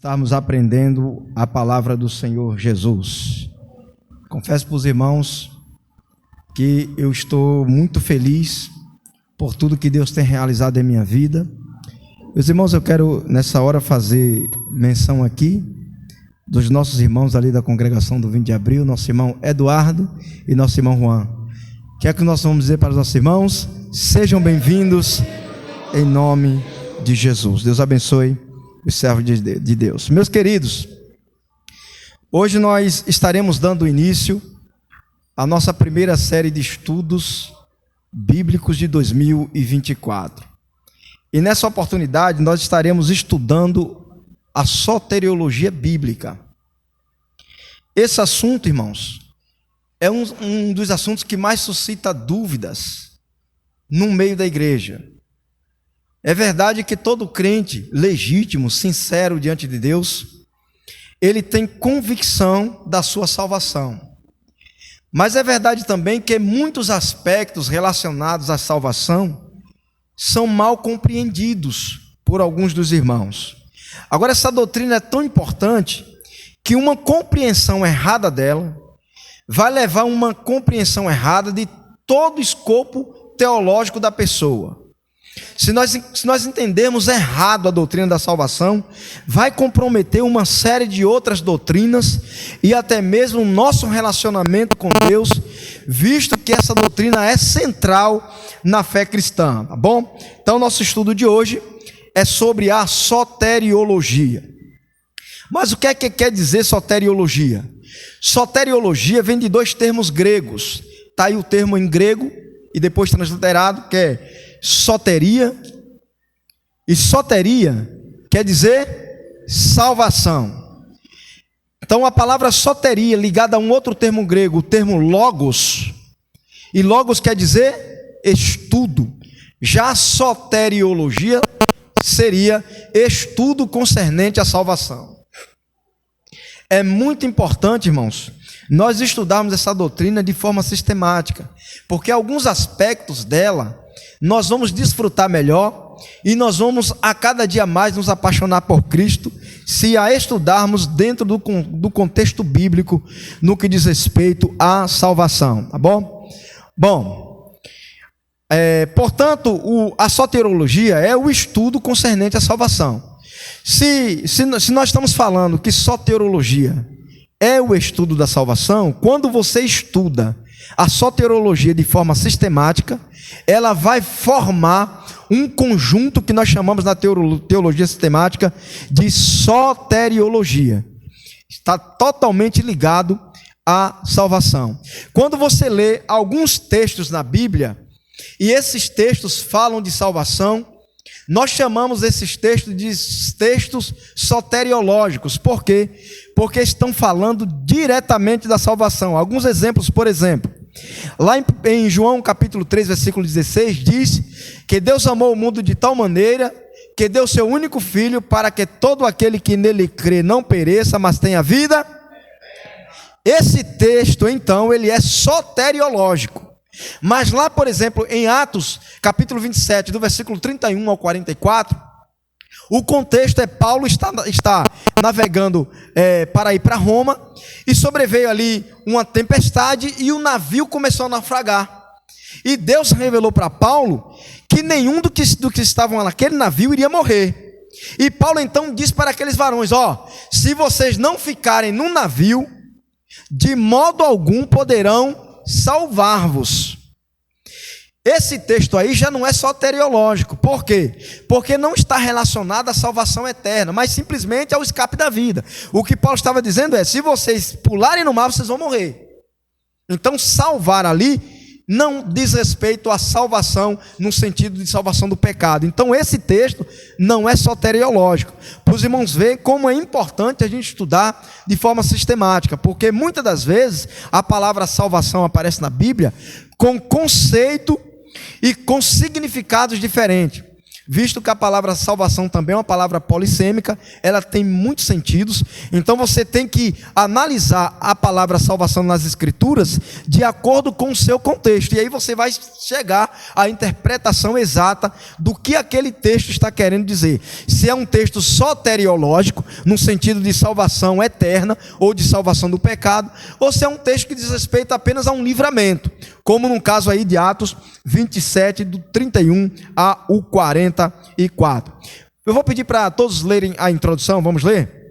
estarmos aprendendo a palavra do Senhor Jesus. Confesso para os irmãos que eu estou muito feliz por tudo que Deus tem realizado em minha vida. Meus irmãos, eu quero nessa hora fazer menção aqui dos nossos irmãos ali da congregação do 20 de abril, nosso irmão Eduardo e nosso irmão Juan. O que é que nós vamos dizer para os nossos irmãos? Sejam bem-vindos em nome de Jesus. Deus abençoe os servos de Deus. Meus queridos, hoje nós estaremos dando início à nossa primeira série de estudos bíblicos de 2024. E nessa oportunidade nós estaremos estudando a soteriologia bíblica. Esse assunto, irmãos, é um dos assuntos que mais suscita dúvidas no meio da igreja. É verdade que todo crente legítimo, sincero diante de Deus, ele tem convicção da sua salvação. Mas é verdade também que muitos aspectos relacionados à salvação são mal compreendidos por alguns dos irmãos. Agora, essa doutrina é tão importante que uma compreensão errada dela vai levar a uma compreensão errada de todo o escopo teológico da pessoa. Se nós entendermos errado a doutrina da salvação, vai comprometer uma série de outras doutrinas e até mesmo o nosso relacionamento com Deus, visto que essa doutrina é central na fé cristã, tá bom? Então, nosso estudo de hoje é sobre a soteriologia. Mas o que é que quer dizer soteriologia? Soteriologia vem de dois termos gregos. Está aí o termo em grego e depois transliterado, que é soteria. E soteria quer dizer salvação. Então a palavra soteria ligada a um outro termo grego, o termo logos. E logos quer dizer estudo. Já a soteriologia seria estudo concernente à salvação. É muito importante, irmãos, nós estudarmos essa doutrina de forma sistemática, porque alguns aspectos dela nós vamos desfrutar melhor e nós vamos a cada dia mais nos apaixonar por Cristo, se a estudarmos dentro do contexto bíblico no que diz respeito à salvação, tá bom? Bom, portanto, a soteriologia é o estudo concernente à salvação. Se nós estamos falando que soteriologia é o estudo da salvação, quando você estuda a soteriologia de forma sistemática, ela vai formar um conjunto que nós chamamos na teologia sistemática de soteriologia. Está totalmente ligado à salvação. Quando você lê alguns textos na Bíblia, e esses textos falam de salvação, nós chamamos esses textos de textos soteriológicos. Por quê? Porque estão falando diretamente da salvação. Alguns exemplos, por exemplo, lá em João capítulo 3, versículo 16, diz que Deus amou o mundo de tal maneira que deu seu único filho para que todo aquele que nele crê não pereça, mas tenha vida. Esse texto, então, ele é soteriológico. Mas lá, por exemplo, em Atos, capítulo 27, do versículo 31 ao 44, o contexto é Paulo está navegando para ir para Roma, e sobreveio ali uma tempestade e o navio começou a naufragar. E Deus revelou para Paulo que nenhum do que estavam naquele navio iria morrer. E Paulo então diz para aqueles varões: se vocês não ficarem no navio, de modo algum poderão salvar-vos. Esse texto aí já não é soteriológico. Por quê? Porque não está relacionado à salvação eterna, mas simplesmente ao escape da vida. O que Paulo estava dizendo é: se vocês pularem no mar, vocês vão morrer. Então salvar ali não diz respeito à salvação no sentido de salvação do pecado. Então esse texto não é soteriológico. Para os irmãos verem como é importante a gente estudar de forma sistemática, porque muitas das vezes a palavra salvação aparece na Bíblia com conceito e com significados diferentes. visto que a palavra salvação também é uma palavra polissêmica, ela tem muitos sentidos, então você tem que analisar a palavra salvação nas Escrituras de acordo com o seu contexto, e aí você vai chegar à interpretação exata do que aquele texto está querendo dizer. Se é um texto soteriológico, no sentido de salvação eterna, ou de salvação do pecado, ou se é um texto que diz respeito apenas a um livramento, como no caso aí de Atos 27, do 31 a o 44. Eu vou pedir para todos lerem a introdução, vamos ler?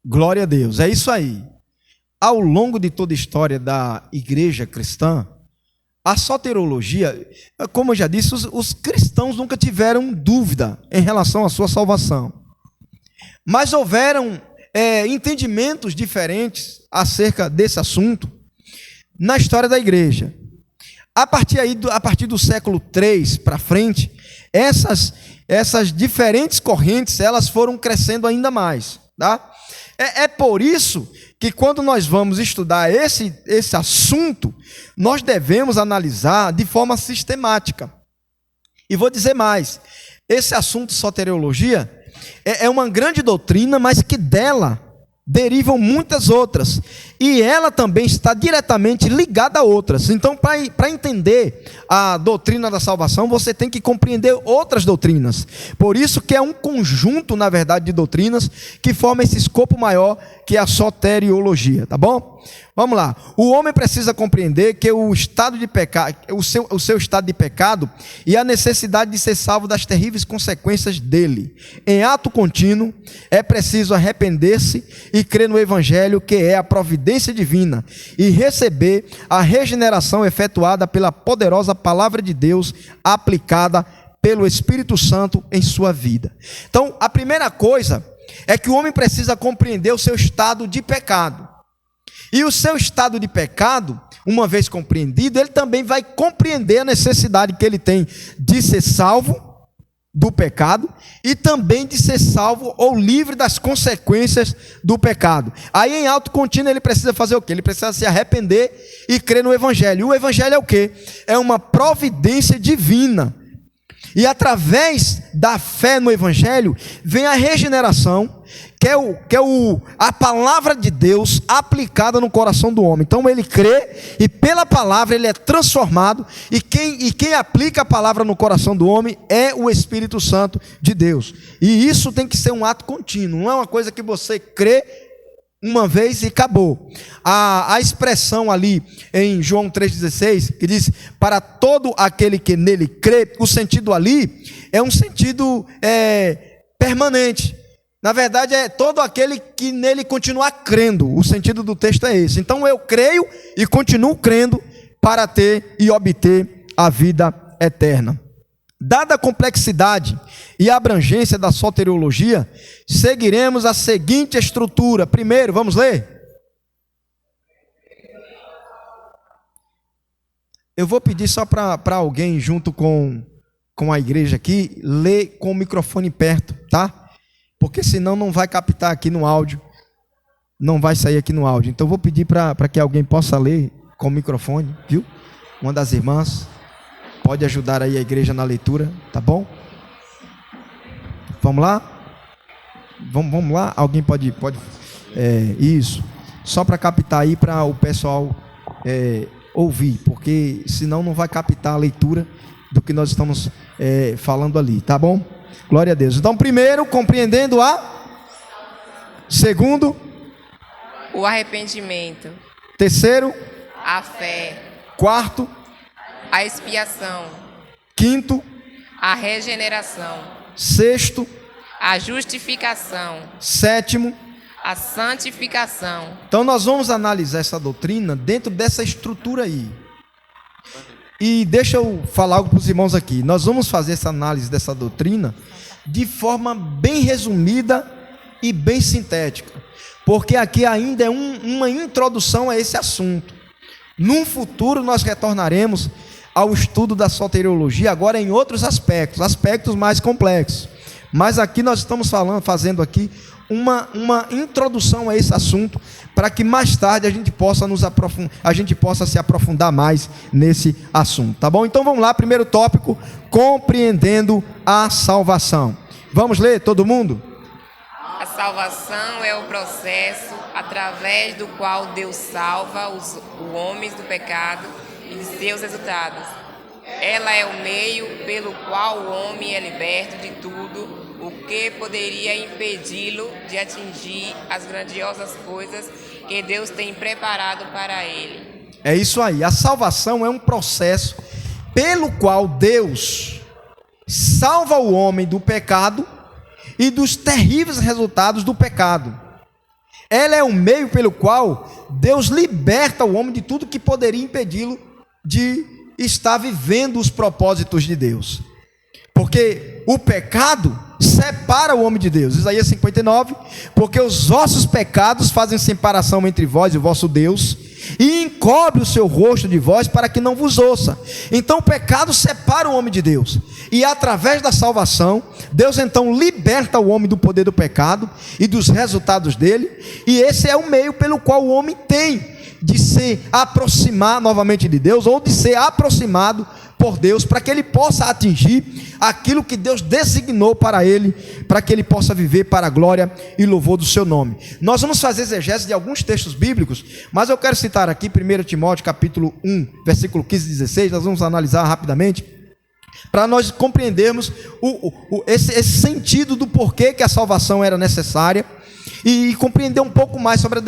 Glória a Deus, é isso aí. Ao longo de toda a história da igreja cristã, a soteriologia, como eu já disse, os cristãos nunca tiveram dúvida em relação à sua salvação. Mas houveram entendimentos diferentes acerca desse assunto na história da igreja. A partir do século III para frente, essas diferentes correntes, elas foram crescendo ainda mais, tá? É por isso que quando nós vamos estudar esse assunto, nós devemos analisar de forma sistemática. E vou dizer mais, esse assunto soteriologia é uma grande doutrina, mas que dela derivam muitas outras, e ela também está diretamente ligada a outras. Então, para entender a doutrina da salvação, você tem que compreender outras doutrinas. Por isso que é um conjunto, na verdade, de doutrinas que forma esse escopo maior, que é a soteriologia, tá bom? Vamos lá. O homem precisa compreender que o estado de pecado, o seu estado de pecado e a necessidade de ser salvo das terríveis consequências dele. Em ato contínuo, é preciso arrepender-se e crer no Evangelho, que é a providência divina, e receber a regeneração efetuada pela poderosa palavra de Deus, aplicada pelo Espírito Santo em sua vida. Então, a primeira coisa é que o homem precisa compreender o seu estado de pecado. E o seu estado de pecado, uma vez compreendido, ele também vai compreender a necessidade que ele tem de ser salvo do pecado e também de ser salvo ou livre das consequências do pecado. Aí em alto contínuo ele precisa fazer o quê? Ele precisa se arrepender e crer no Evangelho. E o Evangelho é o quê? É uma providência divina. E através da fé no Evangelho vem a regeneração, que é a palavra de Deus aplicada no coração do homem. Então ele crê e pela palavra ele é transformado, e quem aplica a palavra no coração do homem é o Espírito Santo de Deus. E isso tem que ser um ato contínuo, não é uma coisa que você crê uma vez e acabou. A expressão ali em João 3,16, que diz, para todo aquele que nele crê, o sentido ali é um sentido permanente. Na verdade, é todo aquele que nele continuar crendo. O sentido do texto é esse. Então eu creio e continuo crendo para ter e obter a vida eterna. Dada a complexidade e a abrangência da soteriologia, seguiremos a seguinte estrutura. Primeiro, vamos ler? Eu vou pedir só para alguém junto com a igreja aqui, ler com o microfone perto, tá? Porque senão não vai captar aqui no áudio, não vai sair aqui no áudio. Então eu vou pedir para que alguém possa ler com o microfone, viu? Uma das irmãs pode ajudar aí a igreja na leitura, tá bom? Vamos lá? Vamos lá? Alguém pode isso, só para captar aí, para o pessoal ouvir, porque senão não vai captar a leitura do que nós estamos falando ali, tá bom? Glória a Deus. Então, primeiro, compreendendo segundo, o arrependimento. Terceiro, A fé. Quarto, A expiação. Quinto, A regeneração. Sexto, A justificação. Sétimo, A santificação. Então nós vamos analisar essa doutrina dentro dessa estrutura aí. E deixa eu falar algo para os irmãos aqui. Nós vamos fazer essa análise dessa doutrina de forma bem resumida e bem sintética, porque aqui ainda é uma introdução a esse assunto. Num futuro nós retornaremos ao estudo da soteriologia, agora em outros aspectos mais complexos. Mas aqui nós estamos fazendo aqui uma introdução a esse assunto, para que mais tarde a gente possa se aprofundar mais nesse assunto, tá bom? Então vamos lá, primeiro tópico, compreendendo a salvação. Vamos ler, todo mundo? A salvação é o processo através do qual Deus salva os homens do pecado e de seus resultados. Ela é o meio pelo qual o homem é liberto de tudo o que poderia impedi-lo de atingir as grandiosas coisas que Deus tem preparado para ele. É isso aí, a salvação é um processo pelo qual Deus salva o homem do pecado e dos terríveis resultados do pecado. Ela é o meio pelo qual Deus liberta o homem de tudo que poderia impedi-lo de estar vivendo os propósitos de Deus. Porque o pecado separa o homem de Deus. Isaías 59, porque os vossos pecados fazem separação entre vós e o vosso Deus, e encobre o seu rosto de vós para que não vos ouça. Então o pecado separa o homem de Deus, e através da salvação, Deus então liberta o homem do poder do pecado e dos resultados dele, e esse é o meio pelo qual o homem tem de se aproximar novamente de Deus, ou de ser aproximado por Deus, para que ele possa atingir aquilo que Deus designou para ele, para que ele possa viver para a glória e louvor do seu nome. Nós vamos fazer exegese de alguns textos bíblicos, mas eu quero citar aqui 1 Timóteo capítulo 1, versículo 15 e 16, nós vamos analisar rapidamente, para nós compreendermos esse sentido do porquê que a salvação era necessária, e compreender um pouco mais sobre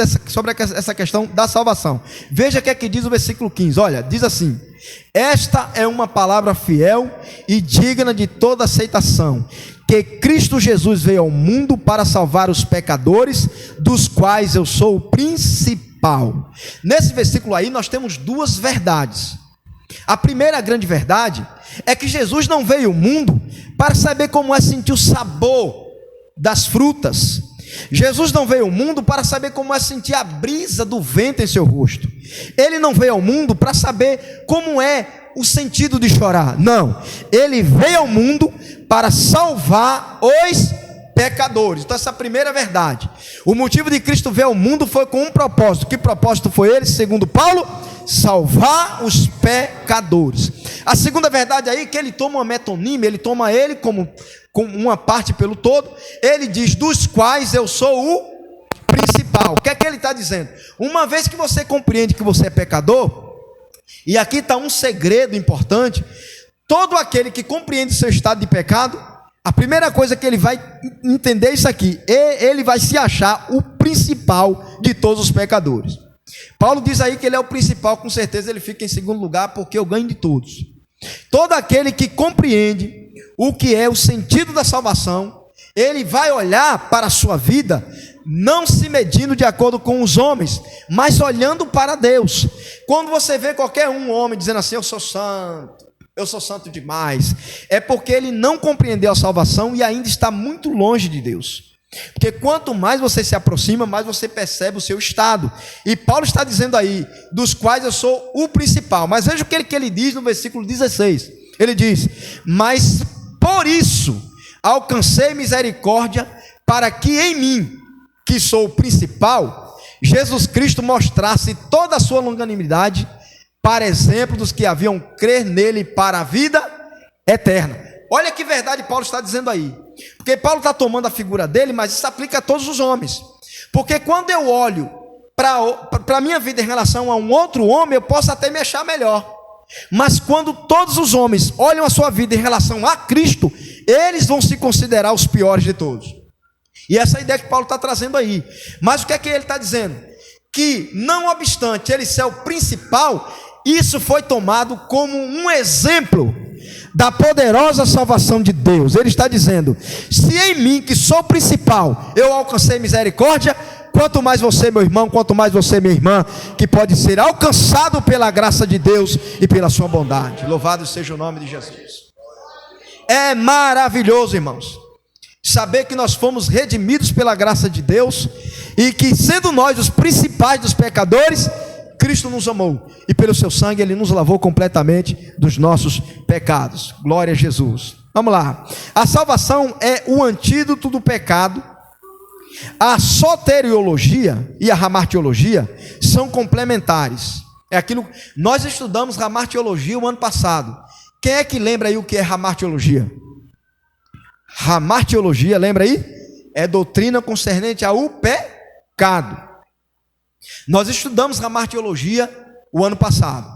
essa questão da salvação. Veja o que é que diz o versículo 15, olha, diz assim: esta é uma palavra fiel e digna de toda aceitação, que Cristo Jesus veio ao mundo para salvar os pecadores, dos quais eu sou o principal. Nesse versículo aí nós temos duas verdades. A primeira grande verdade é que Jesus não veio ao mundo para saber como é sentir o sabor das frutas. Jesus não veio ao mundo para saber como é sentir a brisa do vento em seu rosto. Ele não veio ao mundo para saber como é o sentido de chorar. Não, ele veio ao mundo para salvar os pecadores. Então essa é a primeira verdade. O motivo de Cristo vir ao mundo foi com um propósito. Que propósito foi ele, segundo Paulo? Salvar os pecadores. A segunda verdade aí é que ele toma uma metonímia, ele toma ele como uma parte pelo todo. Ele diz: dos quais eu sou o principal. O que é que ele está dizendo? Uma vez que você compreende que você é pecador, e aqui está um segredo importante, todo aquele que compreende seu estado de pecado, a primeira coisa que ele vai entender é isso aqui: ele vai se achar o principal de todos os pecadores. Paulo diz aí que ele é o principal, com certeza ele fica em segundo lugar, porque eu ganho de todos. Todo aquele que compreende o que é o sentido da salvação, ele vai olhar para a sua vida, não se medindo de acordo com os homens, mas olhando para Deus. Quando você vê qualquer homem dizendo assim: eu sou santo demais, é porque ele não compreendeu a salvação e ainda está muito longe de Deus. Porque quanto mais você se aproxima, mais você percebe o seu estado. E Paulo está dizendo aí: dos quais eu sou o principal. Mas veja o que ele diz no versículo 16. Ele diz: mas por isso alcancei misericórdia, para que em mim, que sou o principal, Jesus Cristo mostrasse toda a sua longanimidade, para exemplo dos que haviam crer nele para a vida eterna. Olha que verdade Paulo está dizendo aí. Porque Paulo está tomando a figura dele, mas isso aplica a todos os homens. Porque quando eu olho para a minha vida em relação a um outro homem, eu posso até me achar melhor. Mas quando todos os homens olham a sua vida em relação a Cristo, eles vão se considerar os piores de todos. E essa é a ideia que Paulo está trazendo aí. Mas o que é que ele está dizendo? Que não obstante ele ser o principal, isso foi tomado como um exemplo da poderosa salvação de Deus. Ele está dizendo: se em mim, que sou o principal, eu alcancei misericórdia, Quanto mais você, meu irmão, quanto mais você, minha irmã, que pode ser alcançado pela graça de Deus e pela sua bondade. Louvado seja o nome de Jesus. É maravilhoso, irmãos, saber que nós fomos redimidos pela graça de Deus e que, sendo nós os principais dos pecadores, Cristo nos amou e pelo seu sangue Ele nos lavou completamente dos nossos pecados. Glória a Jesus. Vamos lá. A salvação é o antídoto do pecado. A soteriologia e a hamartiologia são complementares. É aquilo. Nós estudamos hamartiologia o ano passado. Quem é que lembra aí o que é hamartiologia? Hamartiologia, lembra aí? É doutrina concernente ao pecado. Nós estudamos hamartiologia o ano passado.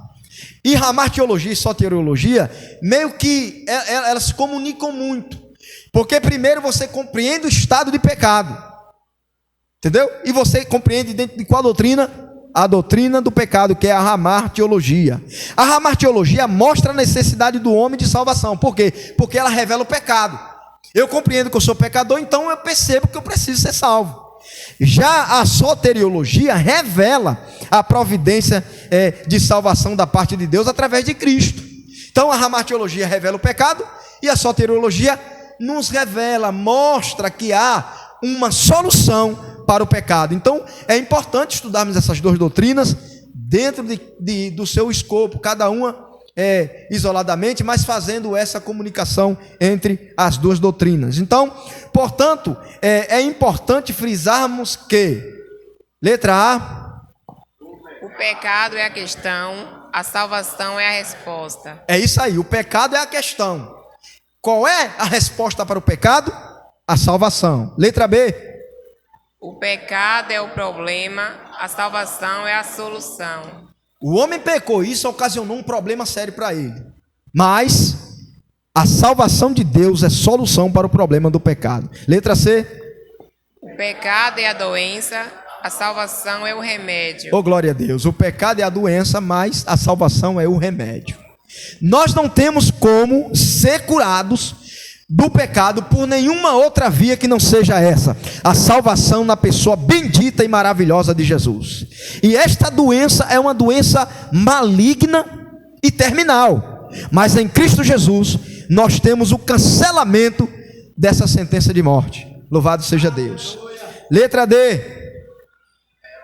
E hamartiologia e soteriologia, meio que elas se comunicam muito. Porque primeiro você compreende o estado de pecado. Entendeu? E você compreende dentro de qual doutrina? A doutrina do pecado, que é a hamartiologia. A hamartiologia mostra a necessidade do homem de salvação. Por quê? Porque ela revela o pecado. Eu compreendo que eu sou pecador, então eu percebo que eu preciso ser salvo. Já a soteriologia revela a providência de salvação da parte de Deus através de Cristo. Então a hamartiologia revela o pecado e a soteriologia nos revela, mostra que há uma solução para o pecado. Então é importante estudarmos essas duas doutrinas dentro do seu escopo, cada uma isoladamente, mas fazendo essa comunicação entre as duas doutrinas. Então, portanto, é importante frisarmos que, letra A, o pecado é a questão, a salvação é a resposta. É isso aí, o pecado é a questão. Qual é a resposta para o pecado? A salvação. Letra B, o pecado é o problema, a salvação é a solução. O homem pecou, isso ocasionou um problema sério para ele. Mas a salvação de Deus é solução para o problema do pecado. Letra C. O pecado é a doença, a salvação é o remédio. Oh, glória a Deus. O pecado é a doença, mas a salvação é o remédio. Nós não temos como ser curados do pecado por nenhuma outra via que não seja essa, a salvação na pessoa bendita e maravilhosa de Jesus. E esta doença é uma doença maligna e terminal, mas em Cristo Jesus nós temos o cancelamento dessa sentença de morte. Louvado seja Deus. Letra D.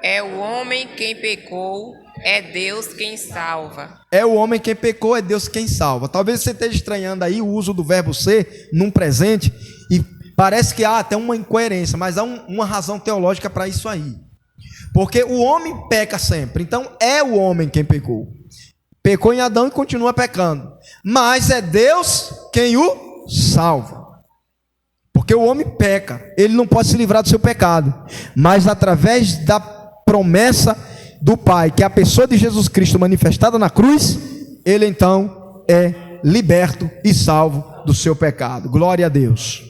É o homem quem pecou, é Deus quem salva. É o homem quem pecou, é Deus quem salva. Talvez você esteja estranhando aí o uso do verbo ser num presente e parece que há até uma incoerência, mas há uma razão teológica para isso aí. Porque o homem peca sempre, então é o homem quem pecou. Pecou em Adão e continua pecando, mas é Deus quem o salva. Porque o homem peca, ele não pode se livrar do seu pecado, mas através da promessa do Pai, que é a pessoa de Jesus Cristo manifestada na cruz, ele então é liberto e salvo do seu pecado. Glória a Deus.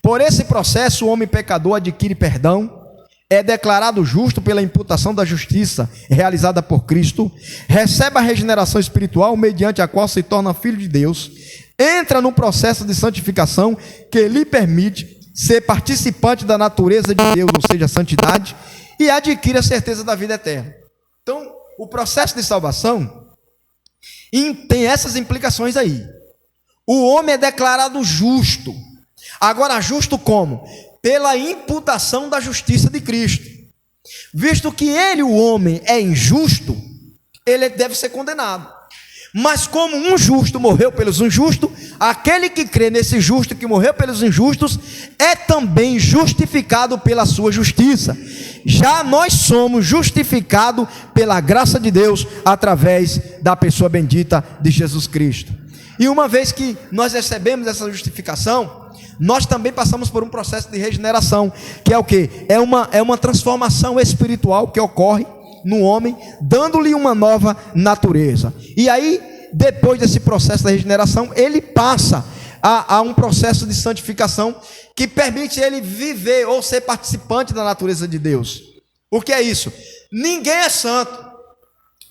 Por esse processo, o homem pecador adquire perdão, é declarado justo pela imputação da justiça realizada por Cristo, recebe a regeneração espiritual mediante a qual se torna filho de Deus, entra no processo de santificação que lhe permite ser participante da natureza de Deus, ou seja, a santidade, e adquire a certeza da vida eterna. Então, o processo de salvação tem essas implicações aí. O homem é declarado justo. Agora, justo como? Pela imputação da justiça de Cristo. Visto que ele, o homem, é injusto, ele deve ser condenado. Mas como um justo morreu pelos injustos, aquele que crê nesse justo que morreu pelos injustos é também justificado pela sua justiça. Já nós somos justificados pela graça de Deus através da pessoa bendita de Jesus Cristo. E uma vez que nós recebemos essa justificação, nós também passamos por um processo de regeneração, que é o quê? É uma transformação espiritual que ocorre no homem, dando-lhe uma nova natureza. E aí, depois desse processo da regeneração, ele passa a um processo de santificação que permite ele viver ou ser participante da natureza de Deus. O que é isso? Ninguém é santo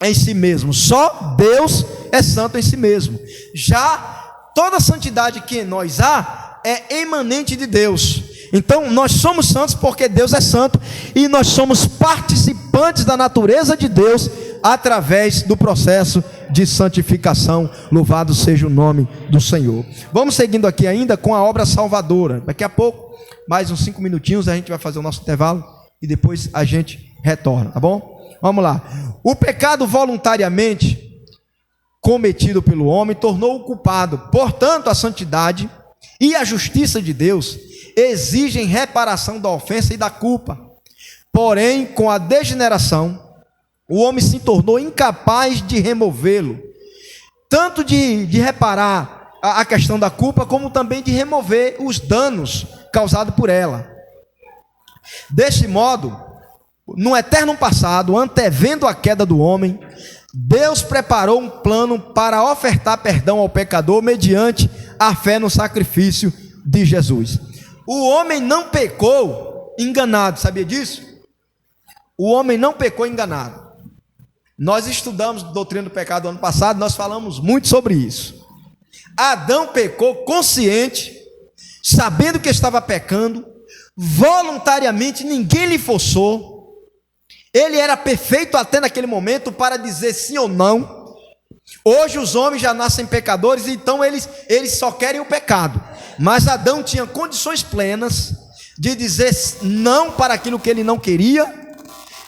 em si mesmo, só Deus é santo em si mesmo. Já toda a santidade que em nós há é emanente de Deus. Então nós somos santos porque Deus é santo, e nós somos participantes da natureza de Deus através do processo de santificação. Louvado seja o nome do Senhor. Vamos seguindo aqui ainda com a obra salvadora. Daqui a pouco, mais uns 5 minutinhos, a gente vai fazer o nosso intervalo e depois a gente retorna, tá bom? Vamos lá. O pecado voluntariamente cometido pelo homem tornou-o culpado. Portanto, a santidade e a justiça de Deus exigem reparação da ofensa e da culpa. Porém, com a degeneração, o homem se tornou incapaz de removê-lo, tanto de reparar a questão da culpa, como também de remover os danos causados por ela. Deste modo, no eterno passado, antevendo a queda do homem, Deus preparou um plano para ofertar perdão ao pecador mediante a fé no sacrifício de Jesus. O homem não pecou enganado, sabia disso? O homem não pecou enganado. Nós estudamos doutrina do pecado ano passado, nós falamos muito sobre isso. Adão pecou consciente, sabendo que estava pecando, voluntariamente, ninguém lhe forçou. Ele era perfeito até naquele momento para dizer sim ou não. Hoje os homens já nascem pecadores, então eles só querem o pecado. Mas Adão tinha condições plenas de dizer não para aquilo que ele não queria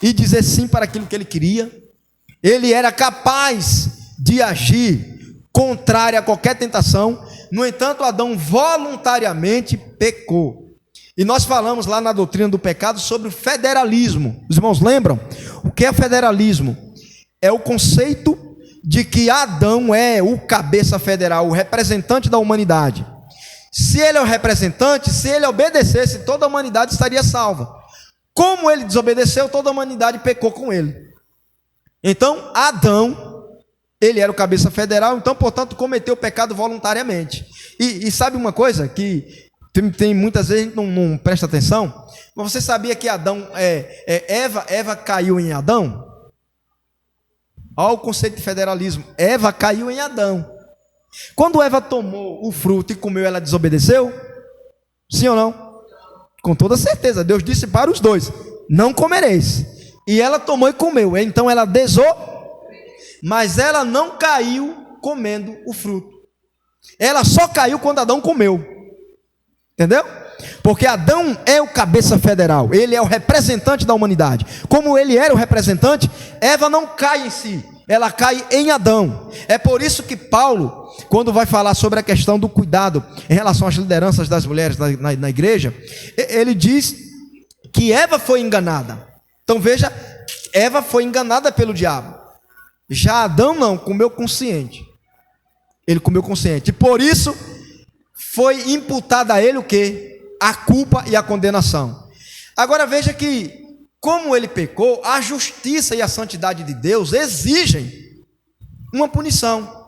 e dizer sim para aquilo que ele queria. Ele era capaz de agir contrário a qualquer tentação. No entanto, Adão voluntariamente pecou. E nós falamos lá na doutrina do pecado sobre o federalismo. Os irmãos lembram? O que é federalismo? É o conceito de que Adão é o cabeça federal, o representante da humanidade. Se ele é o representante, se ele obedecesse, toda a humanidade estaria salva. Como ele desobedeceu, toda a humanidade pecou com ele. Então, Adão, ele era o cabeça federal, então, portanto, cometeu o pecado voluntariamente. E sabe uma coisa que tem muitas vezes a gente não presta atenção? Mas você sabia que Eva caiu em Adão? Olha o conceito de federalismo. Eva caiu em Adão. Quando Eva tomou o fruto e comeu, ela desobedeceu? Sim ou não? Com toda certeza. Deus disse para os dois: não comereis. E ela tomou e comeu. Então ela mas ela não caiu comendo o fruto. Ela só caiu quando Adão comeu. Entendeu? Porque Adão é o cabeça federal, ele é o representante da humanidade. Como ele era o representante, Eva não cai em si, ela cai em Adão. É por isso que Paulo, quando vai falar sobre a questão do cuidado em relação às lideranças das mulheres na igreja, ele diz que Eva foi enganada. Então veja, Eva foi enganada pelo diabo. Já Adão não, comeu consciente. Ele comeu consciente. E por isso foi imputada a ele o quê? A culpa e a condenação. Agora veja que, como ele pecou, a justiça e a santidade de Deus exigem uma punição.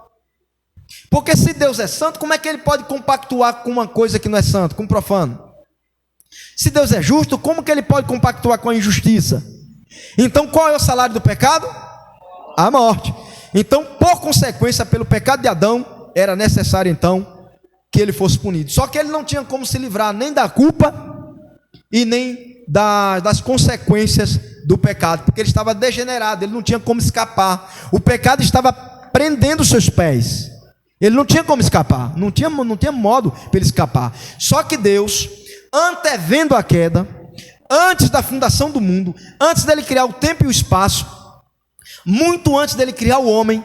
Porque se Deus é santo, como é que ele pode compactuar com uma coisa que não é santo, com um profano? Se Deus é justo, como que ele pode compactuar com a injustiça? Então qual é o salário do pecado? A morte. Então, por consequência, pelo pecado de Adão, era necessário então que ele fosse punido. Só que ele não tinha como se livrar nem da culpa e nem das consequências do pecado, porque ele estava degenerado, ele não tinha como escapar. O pecado estava prendendo seus pés. Ele não tinha como escapar, não tinha modo para ele escapar. Só que Deus, antevendo a queda, antes da fundação do mundo, antes dele criar o tempo e o espaço, muito antes dele criar o homem,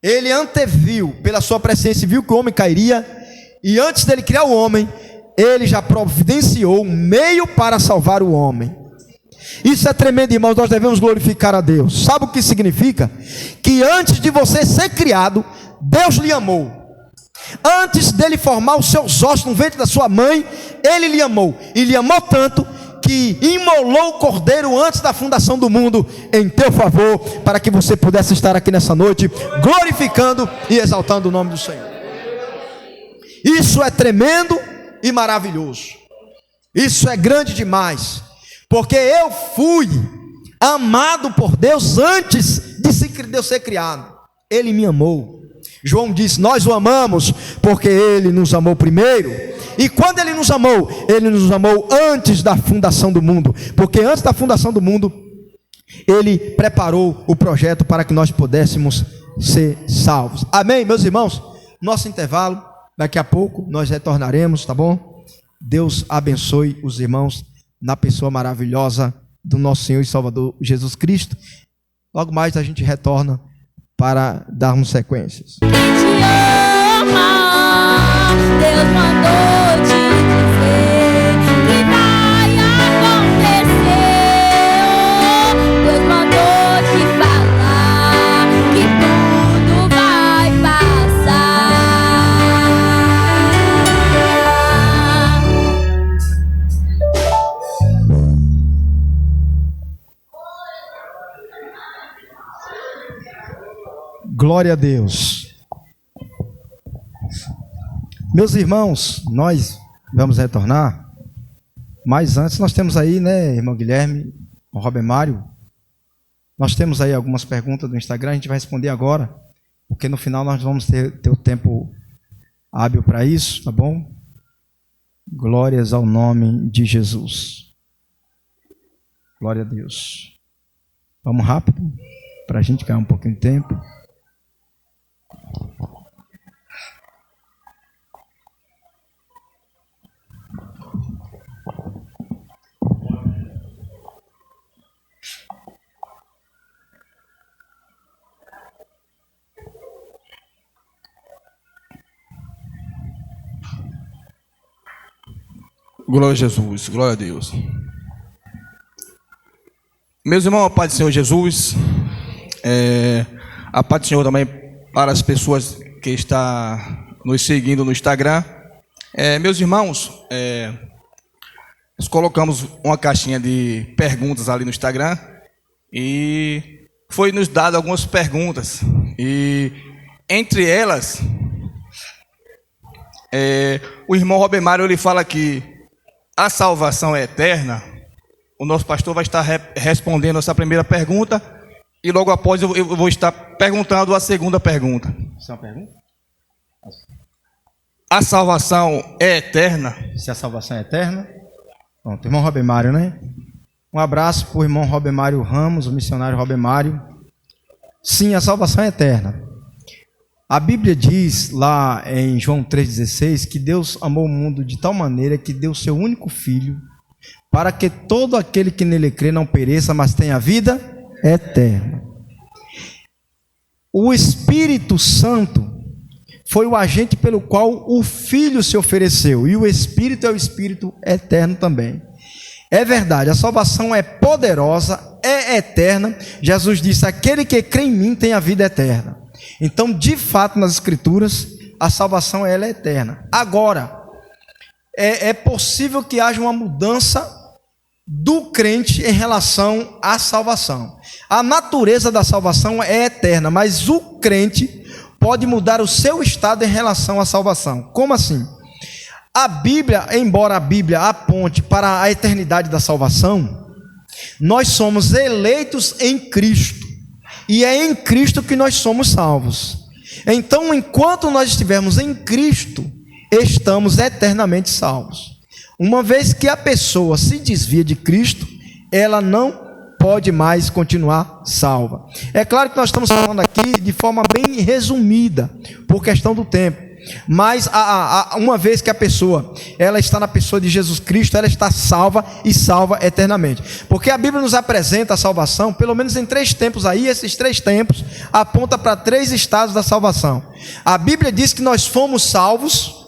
ele anteviu, pela sua presciência, viu que o homem cairia. E antes dele criar o homem, ele já providenciou um meio para salvar o homem. Isso é tremendo, irmãos, nós devemos glorificar a Deus. Sabe o que significa? Que antes de você ser criado, Deus lhe amou. Antes dele formar os seus ossos no ventre da sua mãe, ele lhe amou. E lhe amou tanto que imolou o cordeiro antes da fundação do mundo em teu favor, para que você pudesse estar aqui nessa noite, glorificando e exaltando o nome do Senhor. Isso é tremendo e maravilhoso. Isso é grande demais. Porque eu fui amado por Deus antes de eu ser criado. Ele me amou. João disse: nós o amamos porque ele nos amou primeiro. E quando Ele nos amou antes da fundação do mundo, porque antes da fundação do mundo, Ele preparou o projeto para que nós pudéssemos ser salvos. Amém, meus irmãos? Nosso intervalo, daqui a pouco nós retornaremos, tá bom? Deus abençoe os irmãos na pessoa maravilhosa do nosso Senhor e Salvador Jesus Cristo. Logo mais a gente retorna para darmos sequências. Quem te ama, Deus mandou te dizer que vai acontecer. Deus mandou te falar que tudo vai passar. Glória a Deus. Meus irmãos, nós vamos retornar, mas antes nós temos aí, né, irmão Guilherme, o Robert Mário, nós temos aí algumas perguntas do Instagram, a gente vai responder agora, porque no final nós vamos ter o tempo hábil para isso, tá bom? Glórias ao nome de Jesus. Glória a Deus. Vamos rápido, para a gente ganhar um pouquinho de tempo. Glória a Jesus, glória a Deus. Meus irmãos, a paz do Senhor Jesus, a paz do Senhor também para as pessoas que estão nos seguindo no Instagram. Meus irmãos, nós colocamos uma caixinha de perguntas ali no Instagram e foi nos dado algumas perguntas. E entre elas, o irmão Robert Mário, ele fala que a salvação é eterna. O nosso pastor vai estar respondendo essa primeira pergunta e logo após eu vou estar perguntando a segunda pergunta. Isso é uma pergunta? A salvação é eterna? Se a salvação é eterna? Pronto, irmão Robert Mário, né? Um abraço para o irmão Robert Mário Ramos, o missionário Robert Mário. Sim, a salvação é eterna. A Bíblia diz lá em João 3,16 que Deus amou o mundo de tal maneira que deu seu único filho para que todo aquele que nele crê não pereça, mas tenha vida eterna. O Espírito Santo foi o agente pelo qual o Filho se ofereceu, e o Espírito é o Espírito eterno também. É verdade, a salvação é poderosa, é eterna. Jesus disse: aquele que crê em mim tem a vida eterna. Então, de fato, nas Escrituras, a salvação ela é eterna. Agora, é possível que haja uma mudança do crente em relação à salvação. A natureza da salvação é eterna, mas o crente pode mudar o seu estado em relação à salvação. Como assim? A Bíblia, embora a Bíblia aponte para a eternidade da salvação, nós somos eleitos em Cristo. E é em Cristo que nós somos salvos. Então, enquanto nós estivermos em Cristo, estamos eternamente salvos. Uma vez que a pessoa se desvia de Cristo, ela não pode mais continuar salva. É claro que nós estamos falando aqui de forma bem resumida, por questão do tempo. Mas uma vez que a pessoa ela está na pessoa de Jesus Cristo, ela está salva e salva eternamente. Porque a Bíblia nos apresenta a salvação, pelo menos em 3 tempos aí, esses 3 tempos aponta para 3 estados da salvação. A Bíblia diz que nós fomos salvos.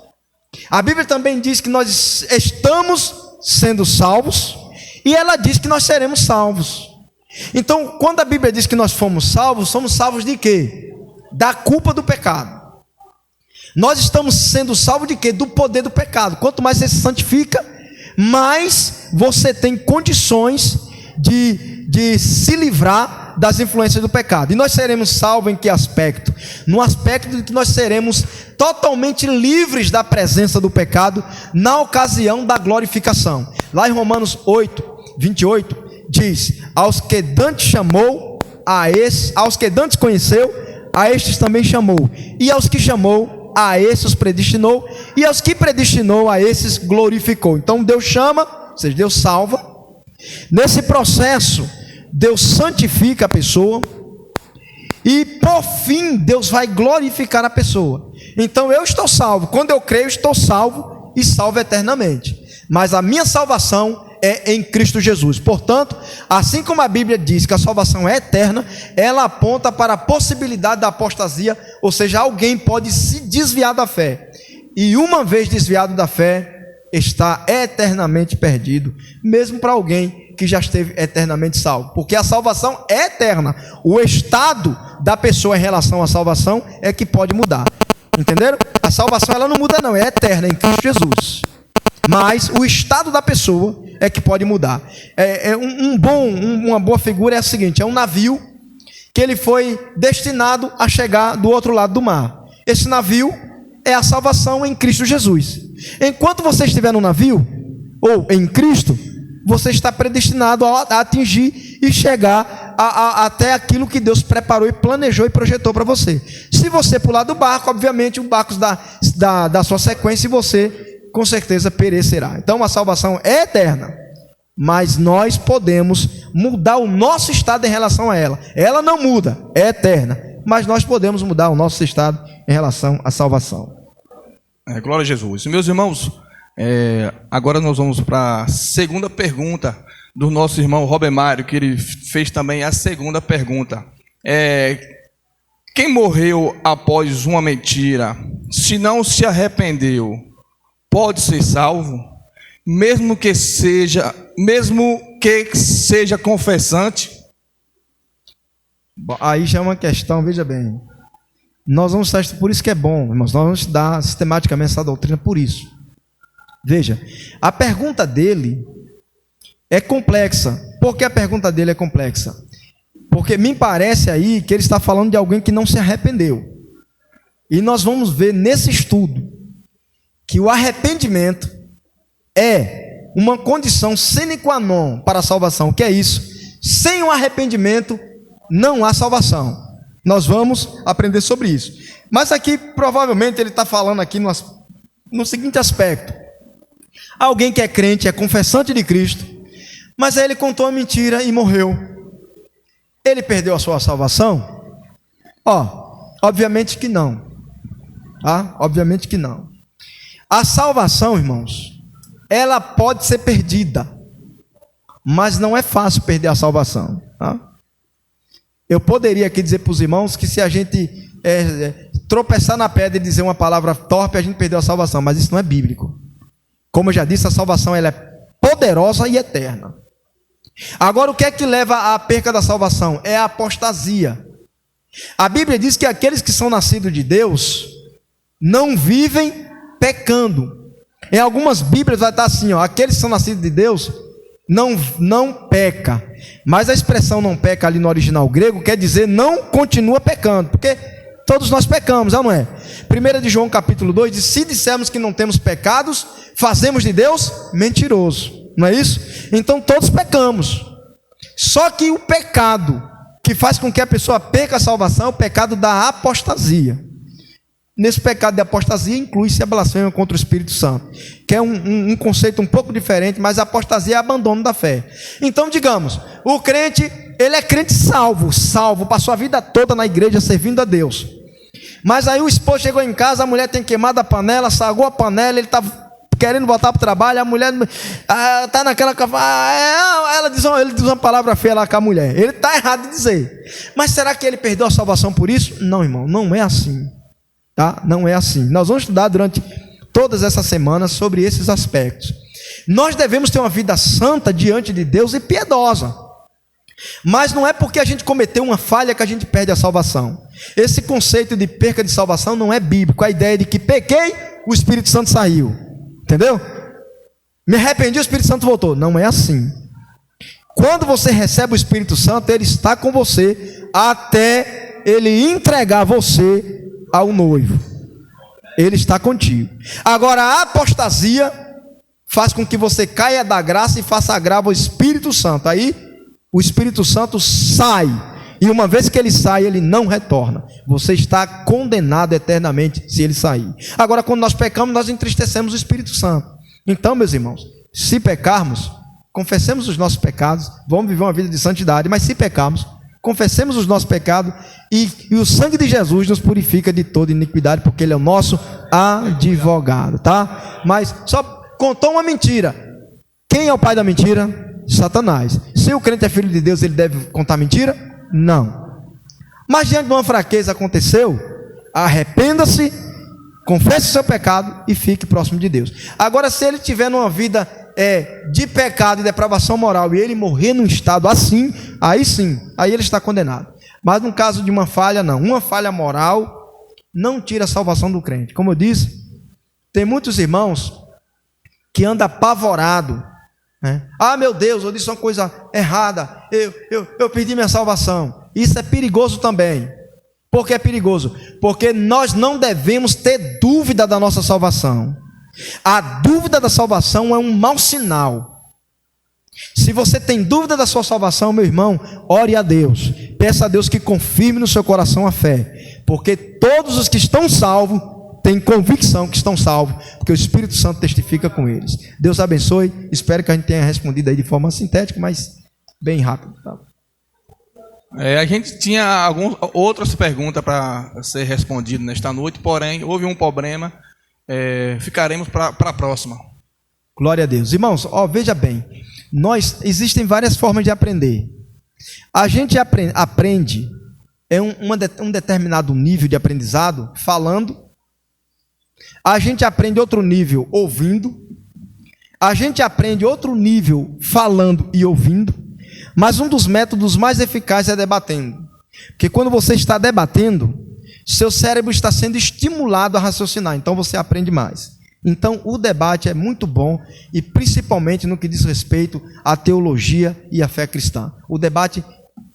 A Bíblia também diz que nós estamos sendo salvos. E ela diz que nós seremos salvos. Então, quando a Bíblia diz que nós somos salvos de quê? Da culpa do pecado. Nós estamos sendo salvos de quê? Do poder do pecado. Quanto mais você se santifica, mais você tem condições de se livrar das influências do pecado. E nós seremos salvos em que aspecto? No aspecto de que nós seremos totalmente livres da presença do pecado na ocasião da glorificação. Lá em Romanos 8:28 diz: aos que dantes chamou, aos que dantes conheceu, a estes também chamou, e aos que chamou, a esses predestinou, e aos que predestinou, a esses glorificou. Então Deus chama, ou seja, Deus salva. Nesse processo, Deus santifica a pessoa, e por fim, Deus vai glorificar a pessoa. Então eu estou salvo, quando eu creio, estou salvo e salvo eternamente. Mas a minha salvação é em Cristo Jesus. Portanto, assim como a Bíblia diz que a salvação é eterna, ela aponta para a possibilidade da apostasia, ou seja, alguém pode se desviar da fé, e uma vez desviado da fé, está eternamente perdido, mesmo para alguém que já esteve eternamente salvo, porque a salvação é eterna. O estado da pessoa em relação à salvação é que pode mudar. Entenderam? A salvação ela não muda não, é eterna em Cristo Jesus. Mas o estado da pessoa é que pode mudar. Uma boa figura é a seguinte: é um navio que ele foi destinado a chegar do outro lado do mar. Esse navio é a salvação em Cristo Jesus. Enquanto você estiver no navio, ou em Cristo, você está predestinado a atingir e chegar até aquilo que Deus preparou e planejou e projetou para você. Se você pular do barco, obviamente o barco da sua sequência e você com certeza perecerá. Então a salvação é eterna, mas nós podemos mudar o nosso estado em relação a ela. Ela não muda, é eterna, mas nós podemos mudar o nosso estado em relação à salvação. Glória a Jesus. Meus irmãos, agora nós vamos para a segunda pergunta do nosso irmão Robert Mário, que ele fez também a segunda pergunta. Quem morreu após uma mentira, se não se arrependeu, pode ser salvo, mesmo que seja confessante? Bom, aí já é uma questão, veja bem. Nós vamos estar, por isso que é bom, irmãos, nós vamos estudar sistematicamente essa doutrina por isso. Veja, a pergunta dele é complexa. Por que a pergunta dele é complexa? Porque me parece aí que ele está falando de alguém que não se arrependeu. E nós vamos ver nesse estudo que o arrependimento é uma condição sine qua non para a salvação. O que é isso? Sem o arrependimento não há salvação. Nós vamos aprender sobre isso. Mas aqui provavelmente ele está falando aqui no seguinte aspecto: alguém que é crente, é confessante de Cristo, mas aí ele contou uma mentira e morreu. Ele perdeu a sua salvação? Obviamente que não. Obviamente que não. A salvação, irmãos, ela pode ser perdida, mas não é fácil perder a salvação. Eu poderia aqui dizer para os irmãos que se a gente tropeçar na pedra e dizer uma palavra torpe, a gente perdeu a salvação, mas isso não é bíblico. Como eu já disse, a salvação ela é poderosa e eterna. Agora, o que é que leva à perca da salvação? É a apostasia. A Bíblia diz que aqueles que são nascidos de Deus não vivem pecando. Em algumas Bíblias vai estar assim, aqueles que são nascidos de Deus não peca. Mas a expressão não peca ali no original grego quer dizer não continua pecando, porque todos nós pecamos, não é? 1 de João capítulo 2 diz: se dissermos que não temos pecados, fazemos de Deus mentiroso, não é isso? Então todos pecamos. Só que o pecado que faz com que a pessoa perca a salvação é o pecado da apostasia. Nesse pecado de apostasia inclui-se a blasfêmia contra o Espírito Santo, que é um conceito um pouco diferente, mas a apostasia é abandono da fé. Então, digamos, o crente, ele é crente salvo, passou a vida toda na igreja servindo a Deus. Mas aí o esposo chegou em casa, a mulher tem queimado a panela, sagou a panela, ele está querendo voltar para o trabalho, a mulher está naquela... ele diz uma palavra feia lá com a mulher. Ele está errado de dizer. Mas será que ele perdeu a salvação por isso? Não, irmão, não é assim. Não é assim. Nós vamos estudar durante todas essas semanas sobre esses aspectos. Nós devemos ter uma vida santa diante de Deus e piedosa. Mas não é porque a gente cometeu uma falha que a gente perde a salvação. Esse conceito de perca de salvação não é bíblico. A ideia de que pequei, o Espírito Santo saiu. Entendeu? Me arrependi, o Espírito Santo voltou. Não é assim. Quando você recebe o Espírito Santo, ele está com você até ele entregar você ao noivo. Ele está contigo. Agora a apostasia faz com que você caia da graça e faça agravo ao Espírito Santo. Aí o Espírito Santo sai E uma vez que ele sai, ele não retorna. Você está condenado eternamente se ele sair. Agora, quando nós pecamos, nós entristecemos o Espírito Santo. Então, meus irmãos, se pecarmos, confessemos os nossos pecados, vamos viver uma vida de santidade, mas se pecarmos, confessemos os nossos pecados e o sangue de Jesus nos purifica de toda iniquidade, porque ele é o nosso advogado, tá? Mas só contou uma mentira. Quem é o pai da mentira? Satanás. Se o crente é filho de Deus, ele deve contar mentira? Não. Mas diante de uma fraqueza aconteceu, arrependa-se, confesse o seu pecado e fique próximo de Deus. Agora, se ele tiver numa vida de pecado e depravação moral e ele morrer num estado assim, aí sim, aí ele está condenado. Mas no caso de uma falha, não. Uma falha moral não tira a salvação do crente. Como eu disse, tem muitos irmãos que andam apavorados, né? Ah, meu Deus, eu disse uma coisa errada, eu perdi minha salvação. Isso é perigoso também. Por que é perigoso? Porque nós não devemos ter dúvida da nossa salvação. A dúvida da salvação é um mau sinal. Se você tem dúvida da sua salvação, meu irmão, ore a Deus. Peça a Deus que confirme no seu coração a fé. Porque todos os que estão salvos têm convicção que estão salvos, porque o Espírito Santo testifica com eles. Deus abençoe. Espero que a gente tenha respondido aí de forma sintética, mas bem rápido. Tá? A gente tinha algumas outras perguntas para ser respondidas nesta noite, porém houve um problema. Ficaremos para a próxima. Glória a Deus. Irmãos, veja bem, existem várias formas de aprender. A gente aprende um determinado nível de aprendizado falando, a gente aprende outro nível ouvindo, a gente aprende outro nível falando e ouvindo, mas um dos métodos mais eficazes é debatendo. Porque quando você está debatendo, seu cérebro está sendo estimulado a raciocinar, então você aprende mais. Então o debate é muito bom, e principalmente no que diz respeito à teologia e à fé cristã. O debate,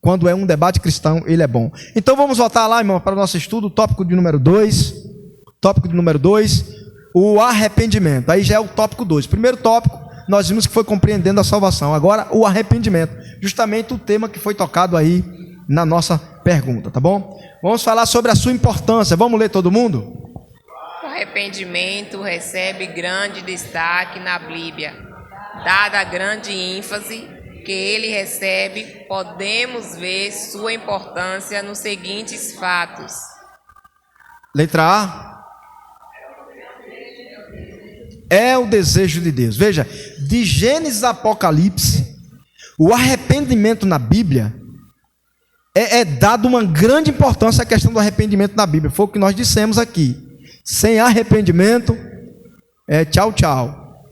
quando é um debate cristão, ele é bom. Então vamos voltar lá, irmão, para o nosso estudo, tópico de número 2. Tópico de número 2, o arrependimento. Aí já é o tópico 2. Primeiro tópico, nós vimos que foi compreendendo a salvação. Agora o arrependimento, justamente o tema que foi tocado aí na nossa pergunta, tá bom? Vamos falar sobre a sua importância. Vamos ler todo mundo? O arrependimento recebe grande destaque na Bíblia. Dada a grande ênfase que ele recebe, podemos ver sua importância nos seguintes fatos. Letra A. É o desejo de Deus. Veja, de Gênesis a Apocalipse, o arrependimento na Bíblia é dado uma grande importância à questão do arrependimento na Bíblia. Foi o que nós dissemos aqui. Sem arrependimento, é tchau, tchau.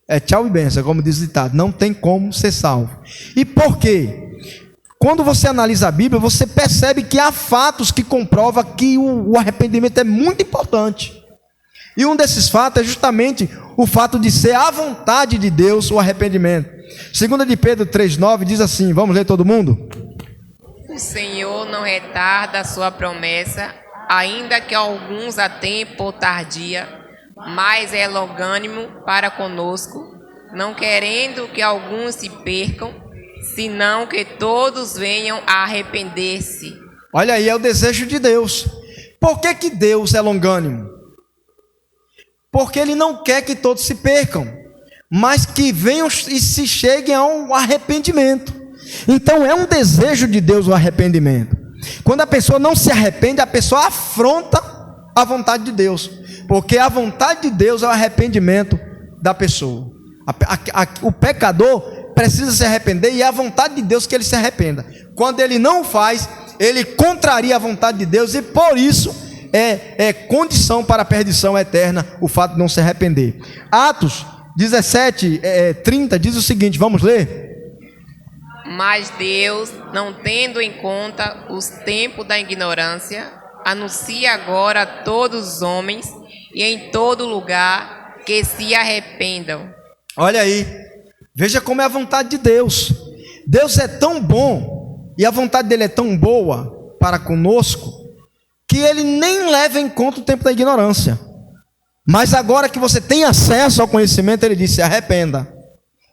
É tchau e benção, como diz o ditado. Não tem como ser salvo. E por quê? Quando você analisa a Bíblia, você percebe que há fatos que comprovam que o arrependimento é muito importante. E um desses fatos é justamente o fato de ser a vontade de Deus o arrependimento. 2 de Pedro 3,9 diz assim, vamos ler todo mundo? O Senhor não retarda a sua promessa, ainda que alguns a tenham por tardia, mas é longânimo para conosco, não querendo que alguns se percam, senão que todos venham a arrepender-se. Olha aí, é o desejo de Deus. Por que Deus é longânimo? Porque Ele não quer que todos se percam, mas que venham e se cheguem ao arrependimento. Então é um desejo de Deus o arrependimento. Quando a pessoa não se arrepende, a pessoa afronta a vontade de Deus, porque a vontade de Deus é o arrependimento da pessoa. O pecador precisa se arrepender, e é a vontade de Deus que ele se arrependa. Quando ele não faz, ele contraria a vontade de Deus, e por isso é condição para a perdição eterna o fato de não se arrepender. Atos 17, 30 diz o seguinte, vamos ler? Mas Deus, não tendo em conta os tempos da ignorância, anuncia agora a todos os homens e em todo lugar que se arrependam. Olha aí, veja como é a vontade de Deus. Deus é tão bom e a vontade dele é tão boa para conosco que ele nem leva em conta o tempo da ignorância. Mas agora que você tem acesso ao conhecimento, ele diz, se arrependa.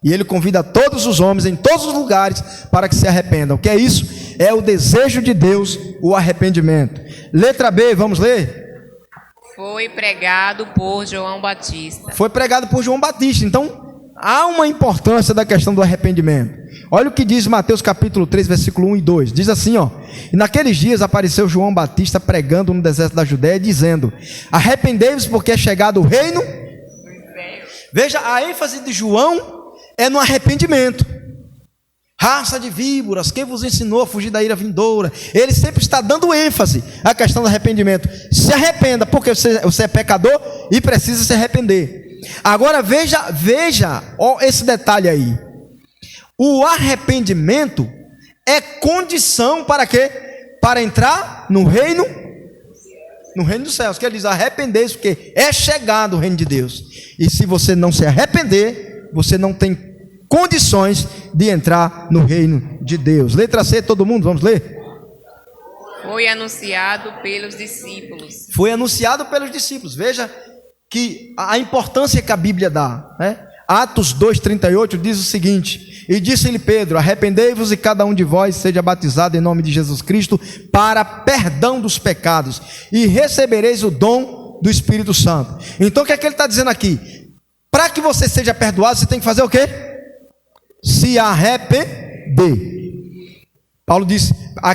E ele convida todos os homens em todos os lugares para que se arrependam. O que é isso? é o desejo de Deus, o arrependimento. Letra B, vamos ler? Foi pregado por João Batista. Foi pregado por João Batista. Então, há uma importância da questão do arrependimento. Olha o que diz Mateus capítulo 3, versículo 1 e 2. Diz assim, ó: e naqueles dias apareceu João Batista pregando no deserto da Judéia, dizendo: arrependei-vos, porque é chegado o reino. Veja, a ênfase de João é no arrependimento. Raça de víboras, quem vos ensinou a fugir da ira vindoura? Ele sempre está dando ênfase à questão do arrependimento. Se arrependa, porque você é pecador e precisa se arrepender. Agora veja ó, esse detalhe aí. O arrependimento é condição para quê? Para entrar no reino dos céus. Que ele diz: arrependei-se, porque é chegado o reino de Deus. E se você não se arrepender, você não tem condições de entrar no reino de Deus. Letra C, todo mundo, vamos ler? Foi anunciado pelos discípulos. Foi anunciado pelos discípulos. Veja que a importância que a Bíblia dá, né? Atos 2,38 diz o seguinte: e disse-lhe Pedro: arrependei-vos e cada um de vós seja batizado em nome de Jesus Cristo para perdão dos pecados, e recebereis o dom do Espírito Santo. Então o que é que ele está dizendo aqui? Para que você seja perdoado, você tem que fazer o quê? Se arrepender. Paulo disse,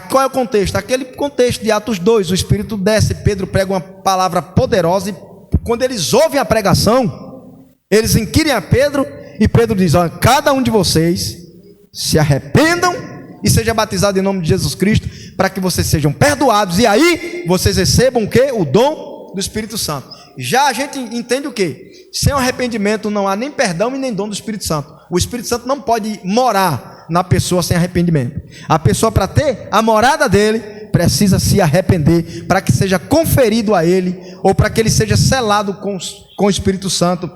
qual é o contexto? Aquele contexto de Atos 2, o Espírito desce, Pedro prega uma palavra poderosa, e quando eles ouvem a pregação, eles inquirem a Pedro, e Pedro diz: olha, cada um de vocês se arrependam e seja batizado em nome de Jesus Cristo, para que vocês sejam perdoados, e aí vocês recebam o quê? O dom do Espírito Santo. Já a gente entende o quê? Sem o arrependimento não há nem perdão e nem dom do Espírito Santo. O Espírito Santo não pode morar na pessoa sem arrependimento. A pessoa, para ter a morada dele, precisa se arrepender, para que seja conferido a ele, ou para que ele seja selado com o Espírito Santo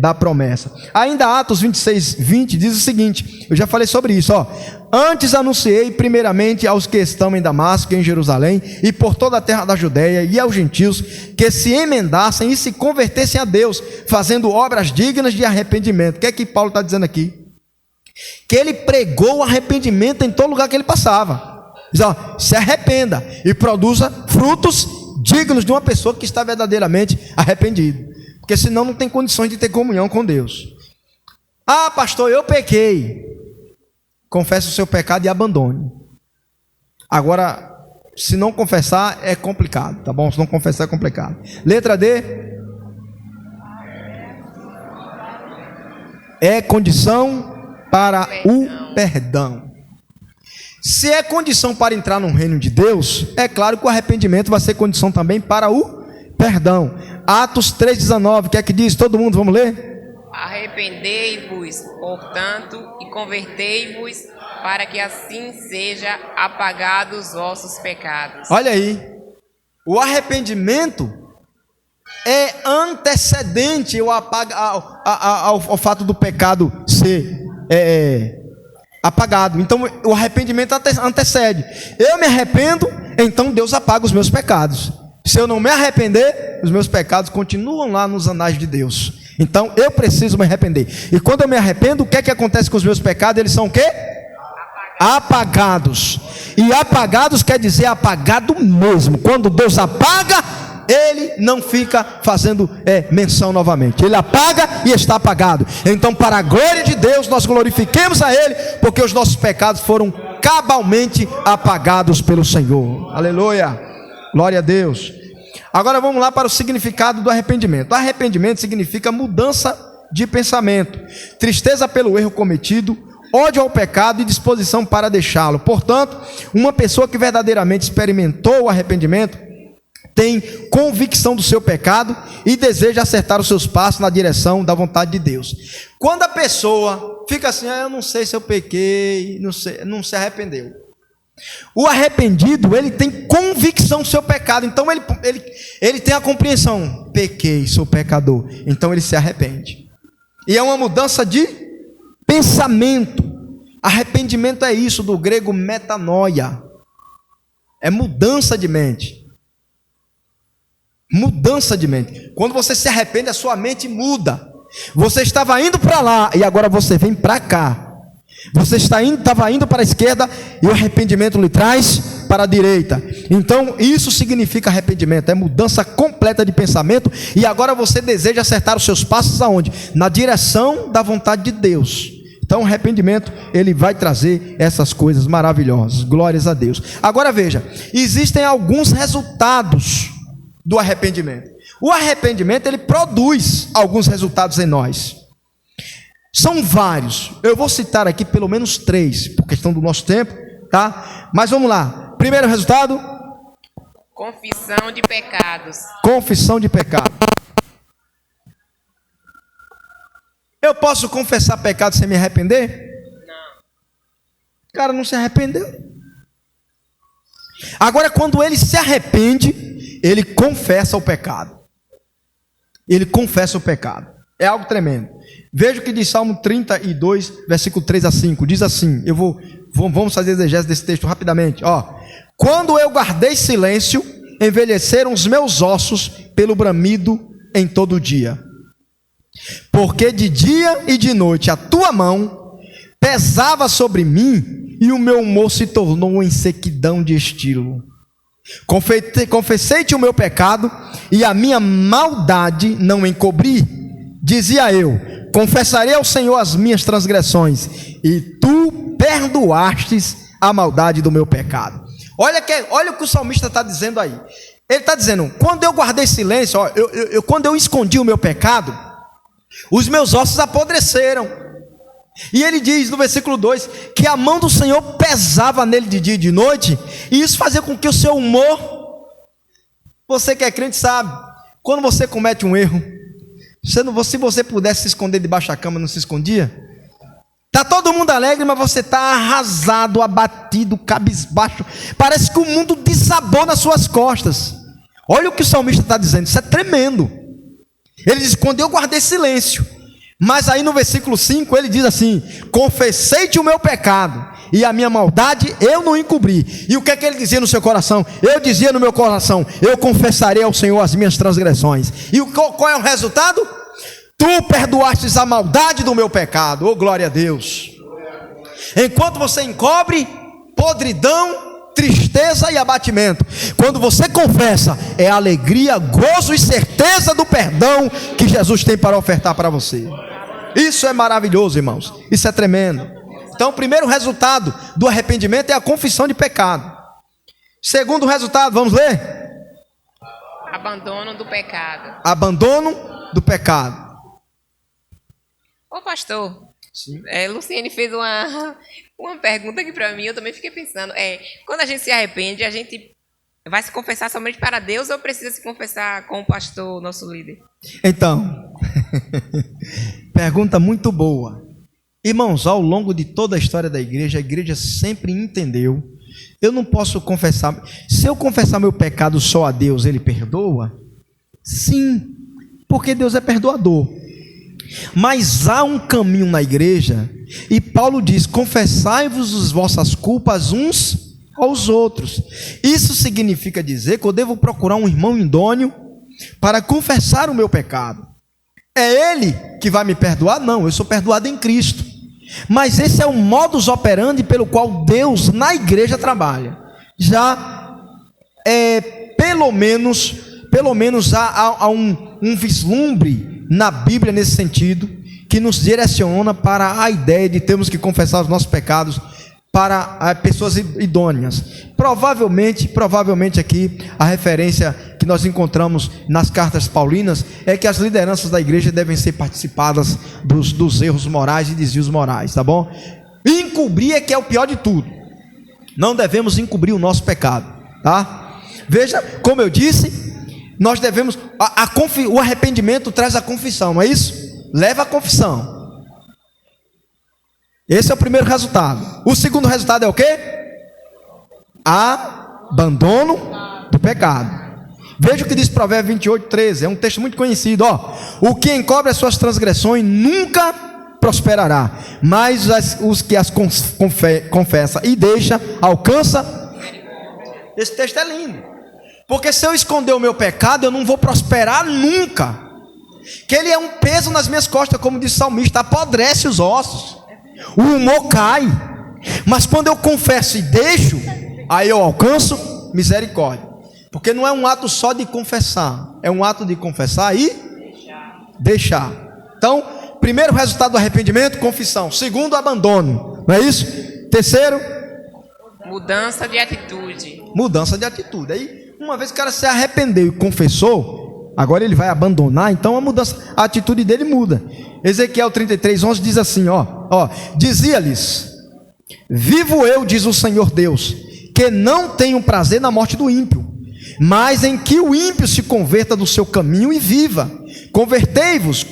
da promessa. Ainda Atos 26, 20 diz o seguinte, eu já falei sobre isso, ó: antes anunciei primeiramente aos que estão em Damasco e em Jerusalém e por toda a terra da Judéia e aos gentios, que se emendassem e se convertessem a Deus, fazendo obras dignas de arrependimento. O que é que Paulo está dizendo aqui? Que ele pregou o arrependimento em todo lugar que ele passava. Diz, ó, se arrependa e produza frutos dignos de uma pessoa que está verdadeiramente arrependida, porque senão não tem condições de ter comunhão com Deus. Ah, pastor, eu pequei. Confesse o seu pecado e abandone. Agora, se não confessar, é complicado, tá bom? Se não confessar, é complicado. Letra D. É condição para o perdão. Se é condição para entrar no reino de Deus, é claro que o arrependimento vai ser condição também para o perdão. Atos 3,19, o que é que diz? Todo mundo, vamos ler? Arrependei-vos, portanto, e convertei-vos, para que assim seja apagados os vossos pecados. Olha aí, o arrependimento é antecedente ao fato do pecado ser apagado. Então o arrependimento antecede. Eu me arrependo, então Deus apaga os meus pecados. Se eu não me arrepender, os meus pecados continuam lá nos anais de Deus. Então eu preciso me arrepender. E quando eu me arrependo, o que é que acontece com os meus pecados? Eles são o quê? Apagados. E apagados quer dizer apagado mesmo. Quando Deus apaga, Ele não fica fazendo menção novamente. Ele apaga e está apagado. Então, para a glória de Deus, nós glorifiquemos a Ele, porque os nossos pecados foram cabalmente apagados pelo Senhor. Aleluia. Glória a Deus. Agora vamos lá para o significado do arrependimento. O arrependimento significa mudança de pensamento, tristeza pelo erro cometido, ódio ao pecado e disposição para deixá-lo. Portanto, uma pessoa que verdadeiramente experimentou o arrependimento tem convicção do seu pecado e deseja acertar os seus passos na direção da vontade de Deus. Quando a pessoa fica assim, eu não sei se eu pequei, não se arrependeu. O arrependido, ele tem convicção do seu pecado, então ele tem a compreensão, pequei, sou pecador, então ele se arrepende. E é uma mudança de pensamento. Arrependimento é isso, do grego metanoia, é mudança de mente. Mudança de mente. Quando você se arrepende, a sua mente muda. Você estava indo para lá e agora você vem para cá. Você estava indo para a esquerda e o arrependimento lhe traz para a direita. Então isso significa arrependimento, é mudança completa de pensamento. E agora você deseja acertar os seus passos aonde? Na direção da vontade de Deus. Então o arrependimento, ele vai trazer essas coisas maravilhosas. Glórias a Deus. Agora veja, existem alguns resultados do arrependimento. O arrependimento, ele produz alguns resultados em nós. São vários. Eu vou citar aqui pelo menos 3, por questão do nosso tempo, tá? Mas vamos lá. Primeiro resultado: confissão de pecados. Confissão de pecado. Eu posso confessar pecado sem me arrepender? Não. O cara não se arrependeu. Agora, quando ele se arrepende, ele confessa o pecado. Ele confessa o pecado. É algo tremendo. Veja o que diz Salmo 32, versículo 3 a 5. Diz assim, vamos fazer exegese desse texto rapidamente. Quando eu guardei silêncio, envelheceram os meus ossos pelo bramido em todo o dia. Porque de dia e de noite a tua mão pesava sobre mim, e o meu humor se tornou em sequidão de estilo. Confessei-te o meu pecado, e a minha maldade não encobri. Dizia eu: confessarei ao Senhor as minhas transgressões, e tu perdoastes a maldade do meu pecado. Olha o que o salmista está dizendo aí. Ele está dizendo: quando eu guardei silêncio, quando eu escondi o meu pecado, os meus ossos apodreceram. E ele diz no versículo 2 que a mão do Senhor pesava nele de dia e de noite, e isso fazia com que o seu humor, você que é crente sabe, quando você comete um erro, se você pudesse se esconder debaixo da cama, não se escondia? Está todo mundo alegre, mas você está arrasado, abatido, cabisbaixo, parece que o mundo desabou nas suas costas. Olha o que o salmista está dizendo, isso é tremendo. Ele diz: quando eu guardei silêncio. Mas aí no versículo 5 ele diz assim: confessei-te o meu pecado, e a minha maldade eu não encobri. E o que é que ele dizia no seu coração? Eu dizia no meu coração: eu confessarei ao Senhor as minhas transgressões. E qual é o resultado? Tu perdoastes a maldade do meu pecado. Oh, glória a Deus. Enquanto você encobre podridão, tristeza e abatimento, quando você confessa, é alegria, gozo e certeza do perdão que Jesus tem para ofertar para você. Isso é maravilhoso, irmãos. Isso é tremendo. Então, o primeiro resultado do arrependimento é a confissão de pecado. Segundo resultado, vamos ler? Abandono do pecado. Abandono do pecado. Ô pastor, Sim. Luciene fez uma pergunta aqui para mim, eu também fiquei pensando. Quando a gente se arrepende, a gente vai se confessar somente para Deus ou precisa se confessar com o pastor, nosso líder? Então, pergunta muito boa. Irmãos, ao longo de toda a história da igreja, a igreja sempre entendeu: eu não posso confessar. Se eu confessar meu pecado só a Deus, Ele perdoa? Sim, porque Deus é perdoador. Mas há um caminho na igreja, e Paulo diz: confessai-vos as vossas culpas uns aos outros. Isso significa dizer que eu devo procurar um irmão idôneo para confessar o meu pecado. É ele que vai me perdoar? Não, eu sou perdoado em Cristo. Mas esse é o modus operandi pelo qual Deus na igreja trabalha. Já pelo menos há um vislumbre na Bíblia nesse sentido, que nos direciona para a ideia de termos que confessar os nossos pecados para pessoas idôneas. Provavelmente aqui a referência que nós encontramos nas cartas paulinas é que as lideranças da igreja devem ser participadas dos erros morais e desvios morais, tá bom? Encobrir é que é o pior de tudo. Não devemos encobrir o nosso pecado, tá? Veja, como eu disse, nós devemos, o arrependimento traz a confissão, não é isso? Leva a confissão. Esse é o primeiro resultado. O segundo resultado é o quê? Abandono do pecado. Veja o que diz Provérbios 28:13, é um texto muito conhecido. O que encobre as suas transgressões nunca prosperará, mas os que as confessa e deixa, alcança. Esse texto é lindo. Porque se eu esconder o meu pecado, eu não vou prosperar nunca. Que ele é um peso nas minhas costas, como diz o salmista, apodrece os ossos. o humor cai. Mas quando eu confesso e deixo, aí eu alcanço misericórdia. Porque não é um ato só de confessar, é um ato de confessar e deixar. Então, primeiro resultado do arrependimento, confissão. Segundo, abandono. Não é isso? Terceiro, mudança de atitude. mudança de atitude. Aí, uma vez que o cara se arrependeu e confessou, agora ele vai abandonar, então a atitude dele muda. Ezequiel 33:11 diz assim, dizia-lhes: vivo eu, diz o Senhor Deus, que não tenho prazer na morte do ímpio, mas em que o ímpio se converta do seu caminho e viva. Convertei-vos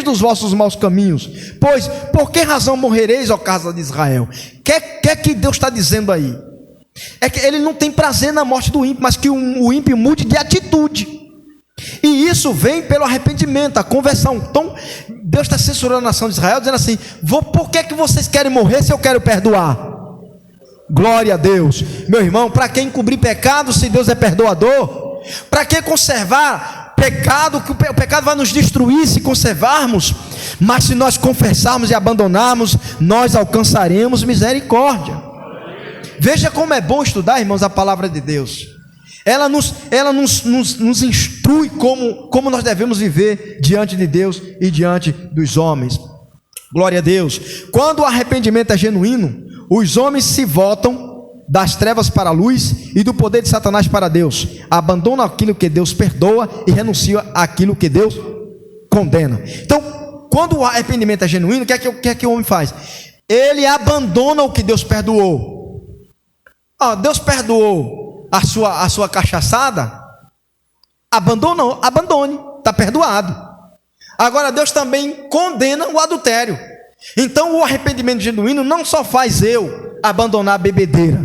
dos vossos maus caminhos, pois por que razão morrereis, ó casa de Israel? Que Deus está dizendo aí? É que ele não tem prazer na morte do ímpio, mas que o ímpio mude de atitude. E isso vem pelo arrependimento, a conversão. Então Deus está censurando a nação de Israel, dizendo assim: por que vocês querem morrer se eu quero perdoar? Glória a Deus. Meu irmão, para que encobrir pecado se Deus é perdoador? Para que conservar pecado, que o pecado vai nos destruir se conservarmos? Mas se nós confessarmos e abandonarmos, nós alcançaremos misericórdia. Veja como é bom estudar, irmãos, a palavra de Deus. Ela nos instrui como nós devemos viver diante de Deus e diante dos homens. Glória a Deus. Quando o arrependimento é genuíno, os homens se voltam das trevas para a luz e do poder de Satanás para Deus, abandonam aquilo que Deus perdoa e renunciam àquilo que Deus condena. Então, quando o arrependimento é genuíno, o que é que o homem faz? Ele abandona o que Deus perdoou. Deus perdoou a sua cachaçada, abandone, está perdoado. Agora Deus também condena o adultério. Então o arrependimento genuíno não só faz eu abandonar a bebedeira,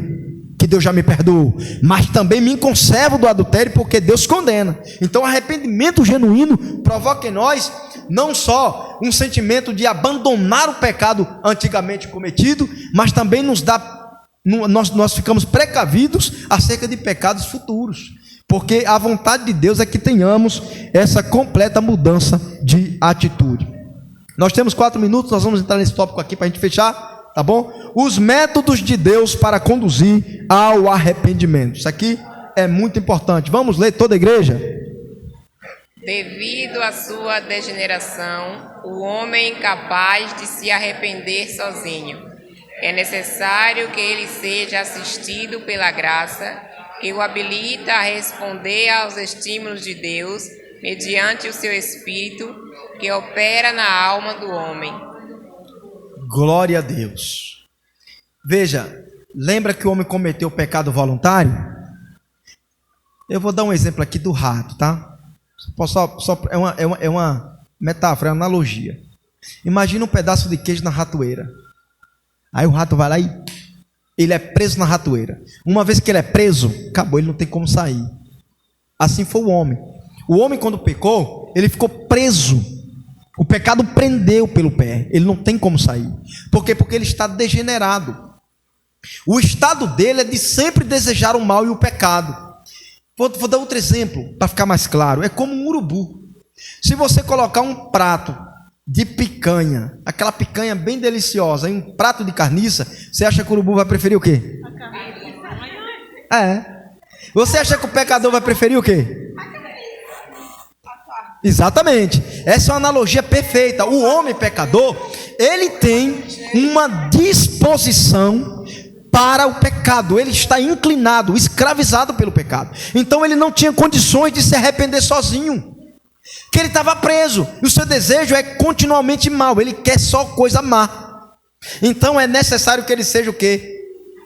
que Deus já me perdoou, mas também me conservo do adultério, porque Deus condena. Então o arrependimento genuíno provoca em nós não só um sentimento de abandonar o pecado antigamente cometido, mas também nós ficamos precavidos acerca de pecados futuros, porque a vontade de Deus é que tenhamos essa completa mudança de atitude. Nós temos 4 minutos, nós vamos entrar nesse tópico aqui para a gente fechar, tá bom? Os métodos de Deus para conduzir ao arrependimento. Isso aqui é muito importante. Vamos ler toda a igreja? Devido à sua degeneração, o homem é incapaz de se arrepender sozinho. É necessário que ele seja assistido pela graça, que o habilita a responder aos estímulos de Deus, mediante o seu Espírito, que opera na alma do homem. Glória a Deus. Veja, lembra que o homem cometeu o pecado voluntário? Eu vou dar um exemplo aqui do rato, tá? É uma metáfora, é uma analogia. Imagina um pedaço de queijo na ratoeira. Aí o rato vai lá e ele é preso na ratoeira. Uma vez que ele é preso, acabou, ele não tem como sair. Assim foi o homem. O homem, quando pecou, ele ficou preso. O pecado prendeu pelo pé. Ele não tem como sair. Por quê? Porque ele está degenerado. O estado dele é de sempre desejar o mal e o pecado. Vou dar outro exemplo para ficar mais claro. É como um urubu. Se você colocar um prato de picanha, aquela picanha bem deliciosa, em um prato de carniça, você acha que o urubu vai preferir o quê? Você acha que o pecador vai preferir o quê? Exatamente. Essa é uma analogia perfeita. O homem pecador, ele tem uma disposição para o pecado. Ele está inclinado, escravizado pelo pecado. Então ele não tinha condições de se arrepender sozinho, que ele estava preso. E o seu desejo é continuamente mal. Ele quer só coisa má. Então é necessário que ele seja o quê?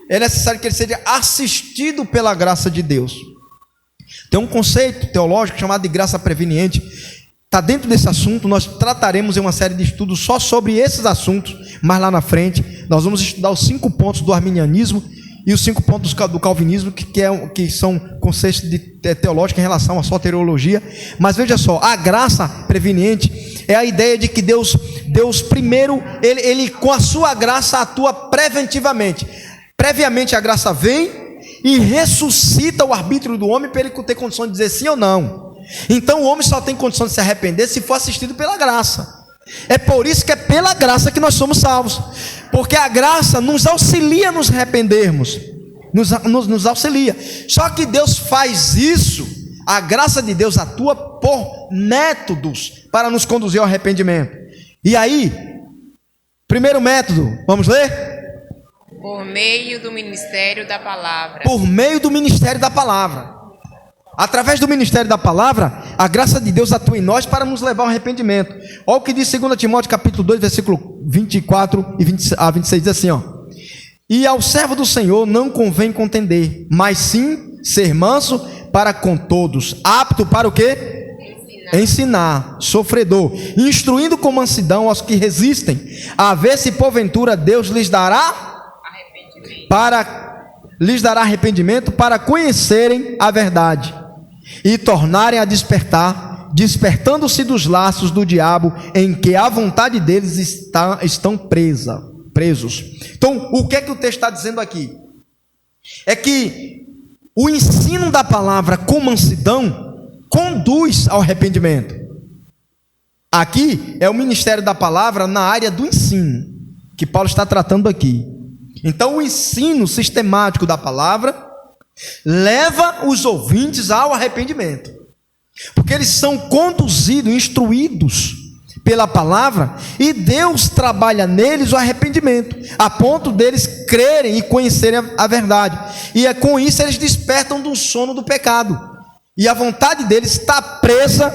É necessário que ele seja assistido pela graça de Deus. Tem um conceito teológico chamado de graça preveniente. Está dentro desse assunto. Nós trataremos em uma série de estudos só sobre esses assuntos. Mas lá na frente nós vamos estudar os 5 pontos do arminianismo e os 5 pontos do calvinismo, que são conceitos teológicos em relação à soteriologia. Mas veja só, a graça preveniente é a ideia de que Deus primeiro, ele com a sua graça atua preventivamente. Previamente a graça vem e ressuscita o arbítrio do homem para ele ter condição de dizer sim ou não. Então o homem só tem condição de se arrepender se for assistido pela graça. É por isso que é pela graça que nós somos salvos. Porque a graça nos auxilia a nos arrependermos. Nos auxilia. Só que Deus faz isso, a graça de Deus atua por métodos para nos conduzir ao arrependimento. E aí, primeiro método, vamos ler? Por meio do ministério da palavra. Por meio do ministério da palavra. Através do ministério da palavra, a graça de Deus atua em nós para nos levar ao arrependimento. Olha o que diz 2 Timóteo capítulo 2, versículo 24 a 26, diz assim, ó. E ao servo do Senhor não convém contender, mas sim ser manso para com todos, apto para o quê? Ensinar, sofredor, instruindo com mansidão aos que resistem, a ver se porventura Deus lhes dará arrependimento para conhecerem a verdade e tornarem a despertar, despertando-se dos laços do diabo em que a vontade deles estão presos. Então, o que é que o texto está dizendo aqui? É que o ensino da palavra com mansidão conduz ao arrependimento. Aqui é o ministério da palavra na área do ensino, que Paulo está tratando aqui. Então, o ensino sistemático da palavra leva os ouvintes ao arrependimento, porque eles são conduzidos, instruídos pela palavra, e Deus trabalha neles o arrependimento, a ponto deles crerem e conhecerem a verdade, e é com isso eles despertam do sono do pecado, e a vontade deles está presa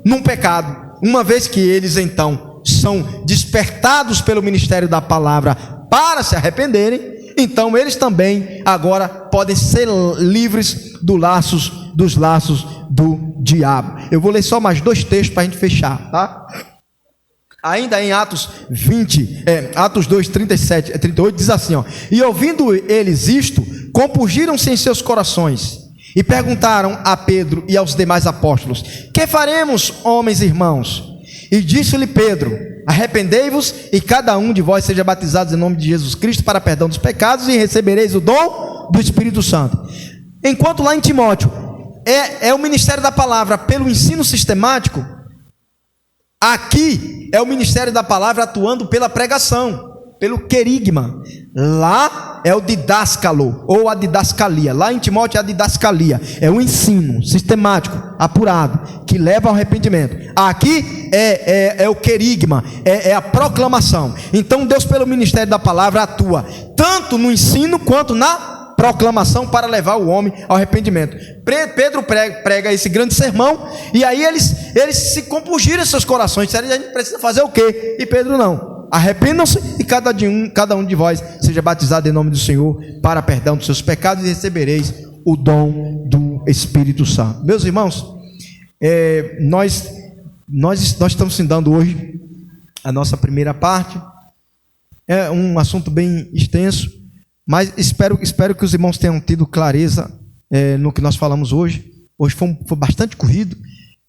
num pecado, uma vez que eles então são despertados pelo ministério da palavra para se arrependerem, então eles também agora podem ser livres dos laços do diabo. Eu vou ler só mais 2 textos para a gente fechar, tá? Ainda em Atos 2, 37 a 38, diz assim, ó. E ouvindo eles isto, compungiram-se em seus corações, e perguntaram a Pedro e aos demais apóstolos: que faremos, homens e irmãos? E disse-lhe Pedro: arrependei-vos, e cada um de vós seja batizado em nome de Jesus Cristo para perdão dos pecados, e recebereis o dom do Espírito Santo. Enquanto lá em Timóteo é o ministério da palavra pelo ensino sistemático, aqui é o ministério da palavra atuando pela pregação, pelo querigma. Lá é o didáscalo, ou a didascalia. Lá em Timóteo é a didascalia, é o ensino sistemático, apurado, que leva ao arrependimento. Aqui é o querigma, é a proclamação. Então Deus, pelo ministério da palavra, atua tanto no ensino quanto na proclamação para levar o homem ao arrependimento. Pedro prega esse grande sermão, e aí eles se compungiram em seus corações. A gente precisa fazer o quê? E Pedro não. Arrependam-se, e cada um de vós seja batizado em nome do Senhor para perdão dos seus pecados, e recebereis o dom do Espírito Santo. Meus irmãos, nós estamos dando hoje a nossa primeira parte. É um assunto bem extenso, mas espero que os irmãos tenham tido clareza no que nós falamos hoje. Hoje foi bastante corrido.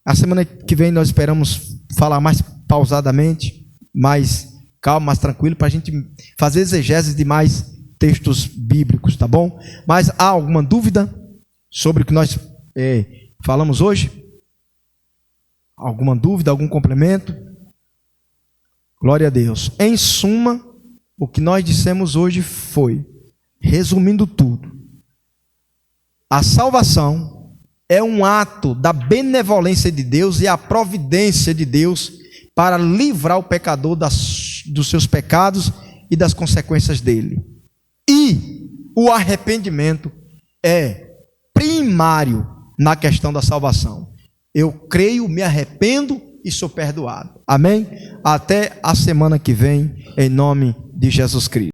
A semana que vem nós esperamos falar mais pausadamente, mais calmo, mais tranquilo, para a gente fazer exegese de mais textos bíblicos, tá bom? Mas há alguma dúvida sobre o que nós falamos hoje? Alguma dúvida, algum complemento? Glória a Deus. Em suma, o que nós dissemos hoje foi, resumindo tudo, a salvação é um ato da benevolência de Deus e a providência de Deus para livrar o pecador dos seus pecados e das consequências dele. E o arrependimento é primário na questão da salvação. Eu creio, me arrependo e sou perdoado. Amém? Até a semana que vem, em nome de Jesus Cristo.